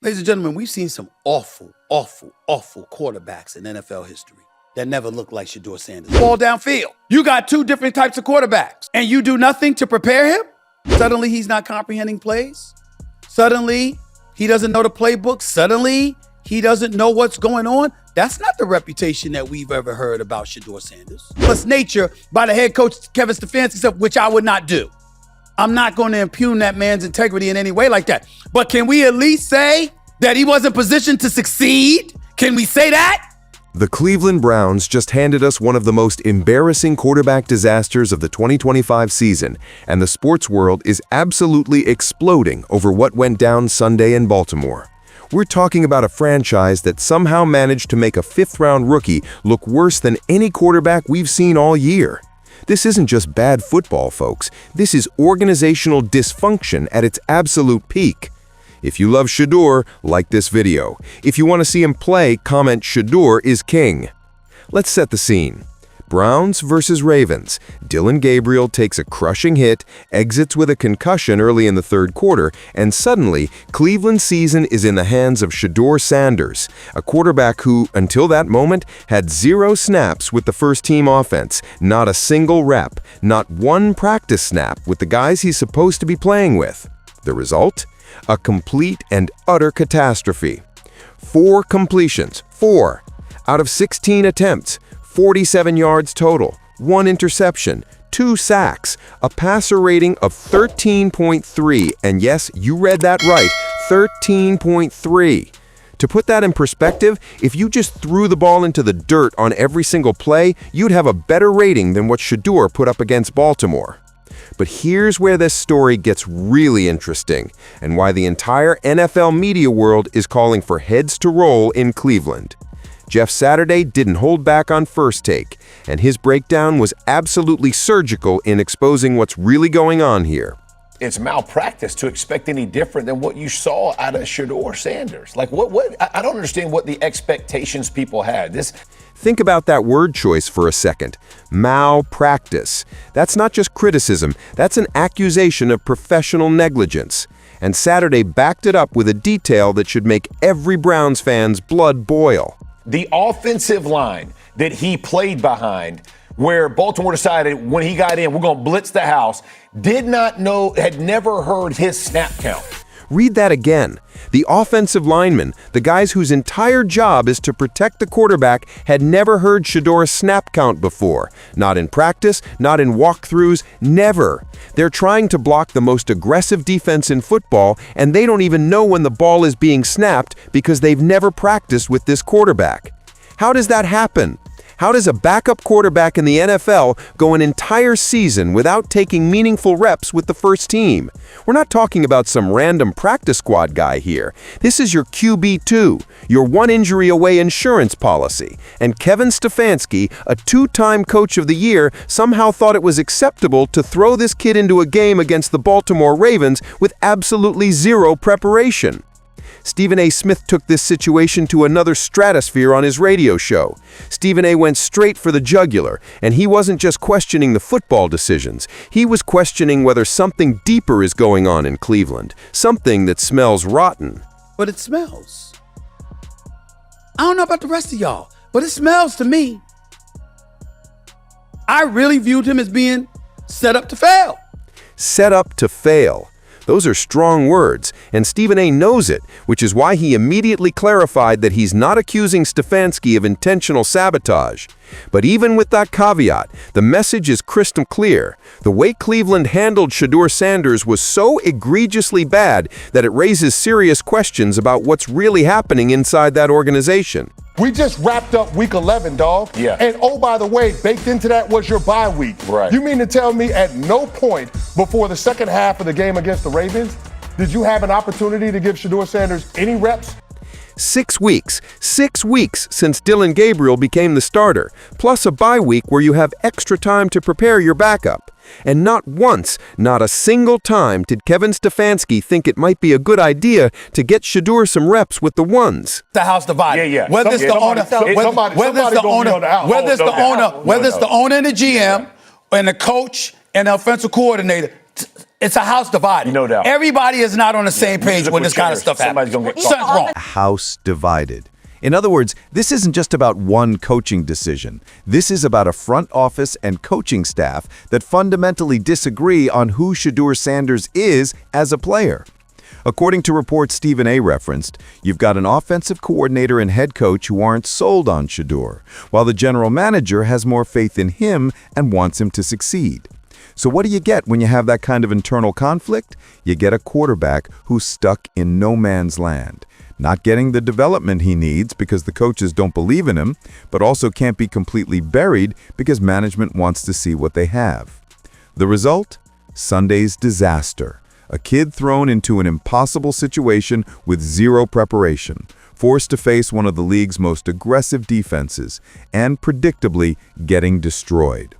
Ladies and gentlemen, we've seen some awful quarterbacks in NFL history that never looked like Shedeur Sanders. Ball downfield. You got two different types of quarterbacks, and you do nothing to prepare him? Suddenly, he's not comprehending plays. Suddenly, he doesn't know the playbook. Suddenly, he doesn't know what's going on. That's not the reputation that we've ever heard about Shedeur Sanders. Plus nature by the head coach, Kevin Stefanski, which I would not do. I'm not going to impugn that man's integrity in any way like that. But can we at least say that he wasn't positioned to succeed? Can we say that? The Cleveland Browns just handed us one of the most embarrassing quarterback disasters of the 2025 season, and the sports world is absolutely exploding over what went down Sunday in Baltimore. We're talking about a franchise that somehow managed to make a fifth-round rookie look worse than any quarterback we've seen all year. This isn't just bad football, folks. This is organizational dysfunction at its absolute peak. If you love Shedeur, like this video. If you want to see him play, comment Shedeur Is King. Let's set the scene. Browns versus Ravens. Dylan Gabriel takes a crushing hit, exits with a concussion early in the third quarter, and suddenly, Cleveland's season is in the hands of Shedeur Sanders, a quarterback who, until that moment, had 0 snaps with the first-team offense, not a single rep, not one practice snap with the guys he's supposed to be playing with. The result? A complete and utter catastrophe. 4 completions, 4, out of 16 attempts, 47 yards total, 1 interception, 2 sacks, a passer rating of 13.3, and yes, you read that right, 13.3. To put that in perspective, if you just threw the ball into the dirt on every single play, you'd have a better rating than what Shedeur put up against Baltimore. But here's where this story gets really interesting, and why the entire NFL media world is calling for heads to roll in Cleveland. Jeff Saturday didn't hold back on First Take, and his breakdown was absolutely surgical in exposing what's really going on here. It's malpractice to expect any different than what you saw out of Shedeur Sanders. Like, I don't understand what the expectations people had. Think about that word choice for a second. Malpractice. That's not just criticism, that's an accusation of professional negligence. And Saturday backed it up with a detail that should make every Browns fan's blood boil. The offensive line that he played behind, where Baltimore decided when he got in, we're going to blitz the house, did not know, had never heard his snap count. Read that again. The offensive linemen, the guys whose entire job is to protect the quarterback, had never heard Shedeur's snap count before. Not in practice, not in walkthroughs, never. They're trying to block the most aggressive defense in football, and they don't even know when the ball is being snapped because they've never practiced with this quarterback. How does that happen? How does a backup quarterback in the NFL go an entire season without taking meaningful reps with the first team? We're not talking about some random practice squad guy here. This is your QB2, your one-injury-away insurance policy. And Kevin Stefanski, a 2-time Coach of the Year, somehow thought it was acceptable to throw this kid into a game against the Baltimore Ravens with absolutely 0 preparation. Stephen A. Smith took this situation to another stratosphere on his radio show. Stephen A. went straight for the jugular, and he wasn't just questioning the football decisions. He was questioning whether something deeper is going on in Cleveland, something that smells rotten. But it smells. I don't know about the rest of y'all, but it smells to me. I really viewed him as being set up to fail. Set up to fail. Those are strong words, and Stephen A. knows it, which is why he immediately clarified that he's not accusing Stefanski of intentional sabotage. But even with that caveat, the message is crystal clear. The way Cleveland handled Shedeur Sanders was so egregiously bad that it raises serious questions about what's really happening inside that organization. We just wrapped up week 11, dog. Yeah. And oh, by the way, baked into that was your bye week. Right. You mean to tell me at no point before the second half of the game against the Ravens did you have an opportunity to give Shedeur Sanders any reps? 6 weeks. 6 weeks since Dylan Gabriel became the starter, plus a bye week where you have extra time to prepare your backup. And not once, not a single time did Kevin Stefanski think it might be a good idea to get Shedeur some reps with the ones. The house divided. Yeah. Whether it's the owner, whether it's the owner and the GM and the coach and the offensive coordinator, It's a house divided. No doubt. Everybody is not on the same page when this kind of stuff happens. Somebody's gonna get Something's wrong. House divided. In other words, this isn't just about one coaching decision. This is about a front office and coaching staff that fundamentally disagree on who Shedeur Sanders is as a player. According to reports Stephen A. referenced, you've got an offensive coordinator and head coach who aren't sold on Shedeur, while the general manager has more faith in him and wants him to succeed. So what do you get when you have that kind of internal conflict? You get a quarterback who's stuck in no man's land, not getting the development he needs because the coaches don't believe in him, but also can't be completely buried because management wants to see what they have. The result? Sunday's disaster. A kid thrown into an impossible situation with zero preparation, forced to face one of the league's most aggressive defenses, and predictably getting destroyed.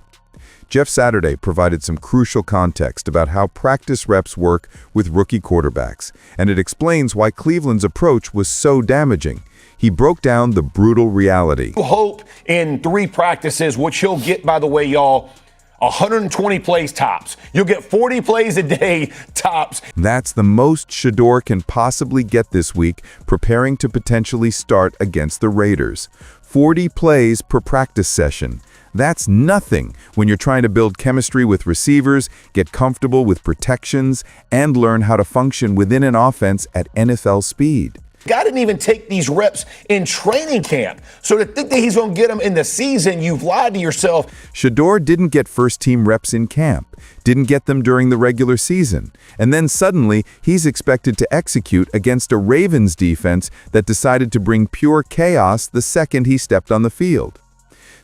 Jeff Saturday provided some crucial context about how practice reps work with rookie quarterbacks, and it explains why Cleveland's approach was so damaging. He broke down the brutal reality. Hope in 3 practices, which he'll get, by the way, y'all, 120 plays tops. You'll get 40 plays a day tops. That's the most Shedeur can possibly get this week, preparing to potentially start against the Raiders. 40 plays per practice session. That's nothing when you're trying to build chemistry with receivers, get comfortable with protections, and learn how to function within an offense at NFL speed. Guy didn't even take these reps in training camp. So to think that he's going to get them in the season, you've lied to yourself. Shedeur didn't get first-team reps in camp, didn't get them during the regular season, and then suddenly he's expected to execute against a Ravens defense that decided to bring pure chaos the second he stepped on the field.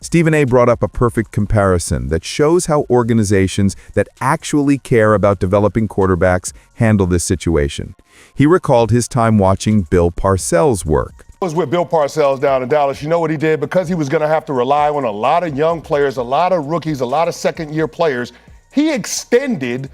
Stephen A. brought up a perfect comparison that shows how organizations that actually care about developing quarterbacks handle this situation. He recalled his time watching Bill Parcells' work. I was with Bill Parcells down in Dallas. You know what he did? Because he was going to have to rely on a lot of young players, a lot of rookies, a lot of second-year players, he extended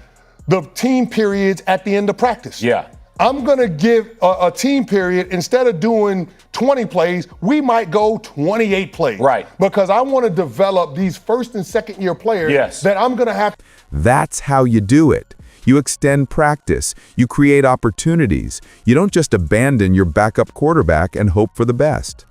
the team periods at the end of practice. Yeah. I'm going to give a team period, instead of doing 20 plays, we might go 28 plays. Right. Because I want to develop these first and second year players that I'm going to have. That's how you do it. You extend practice. You create opportunities. You don't just abandon your backup quarterback and hope for the best.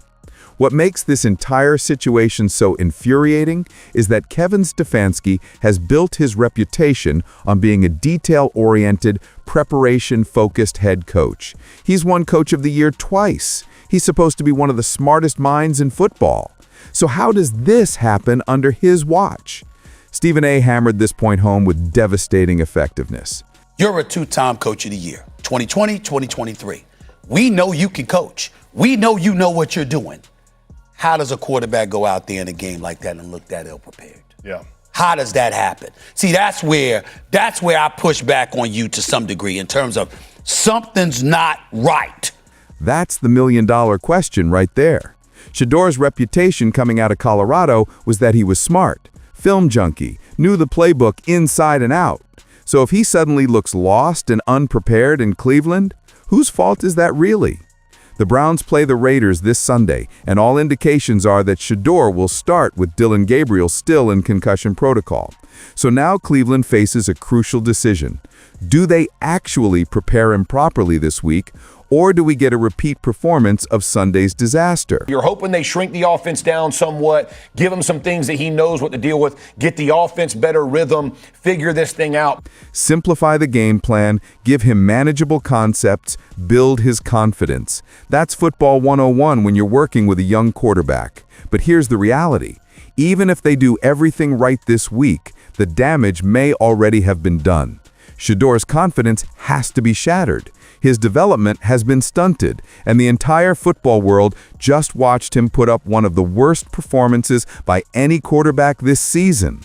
What makes this entire situation so infuriating is that Kevin Stefanski has built his reputation on being a detail-oriented, preparation-focused head coach. He's won Coach of the Year twice. He's supposed to be one of the smartest minds in football. So how does this happen under his watch? Stephen A. hammered this point home with devastating effectiveness. You're a 2-time Coach of the Year, 2020, 2023. We know you can coach. We know you know what you're doing. How does a quarterback go out there in a game like that and look that ill-prepared? Yeah. How does that happen? See, that's where I push back on you to some degree in terms of something's not right. That's the million-dollar question right there. Shedeur's reputation coming out of Colorado was that he was smart, film junkie, knew the playbook inside and out. So if he suddenly looks lost and unprepared in Cleveland, whose fault is that really? The Browns play the Raiders this Sunday, and all indications are that Shedeur will start with Dylan Gabriel still in concussion protocol. So now Cleveland faces a crucial decision. Do they actually prepare him properly this week, or do we get a repeat performance of Sunday's disaster? You're hoping they shrink the offense down somewhat, give him some things that he knows what to deal with, get the offense better rhythm, figure this thing out. Simplify the game plan, give him manageable concepts, build his confidence. That's football 101 when you're working with a young quarterback. But here's the reality. Even if they do everything right this week, the damage may already have been done. Shedeur's confidence has to be shattered. His development has been stunted, and the entire football world just watched him put up one of the worst performances by any quarterback this season.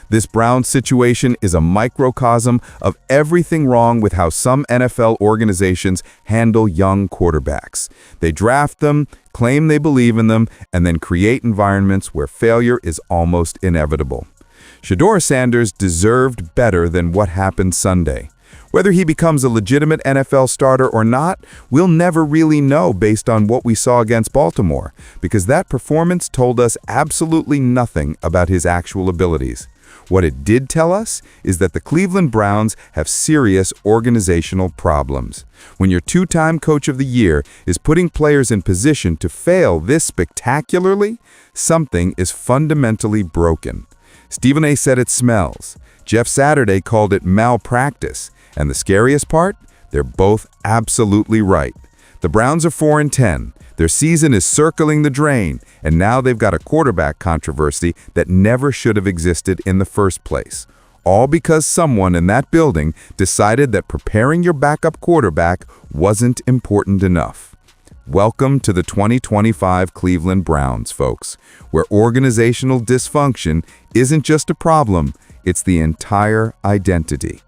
This Browns situation is a microcosm of everything wrong with how some NFL organizations handle young quarterbacks. They draft them, claim they believe in them, and then create environments where failure is almost inevitable. Shedeur Sanders deserved better than what happened Sunday. Whether he becomes a legitimate NFL starter or not, we'll never really know based on what we saw against Baltimore, because that performance told us absolutely nothing about his actual abilities. What it did tell us is that the Cleveland Browns have serious organizational problems. When your two-time Coach of the Year is putting players in position to fail this spectacularly, something is fundamentally broken. Stephen A. said it smells. Jeff Saturday called it malpractice. And the scariest part? They're both absolutely right. The Browns are 4-10. Their season is circling the drain, and now they've got a quarterback controversy that never should have existed in the first place. All because someone in that building decided that preparing your backup quarterback wasn't important enough. Welcome to the 2025 Cleveland Browns, folks, where organizational dysfunction isn't just a problem, it's the entire identity.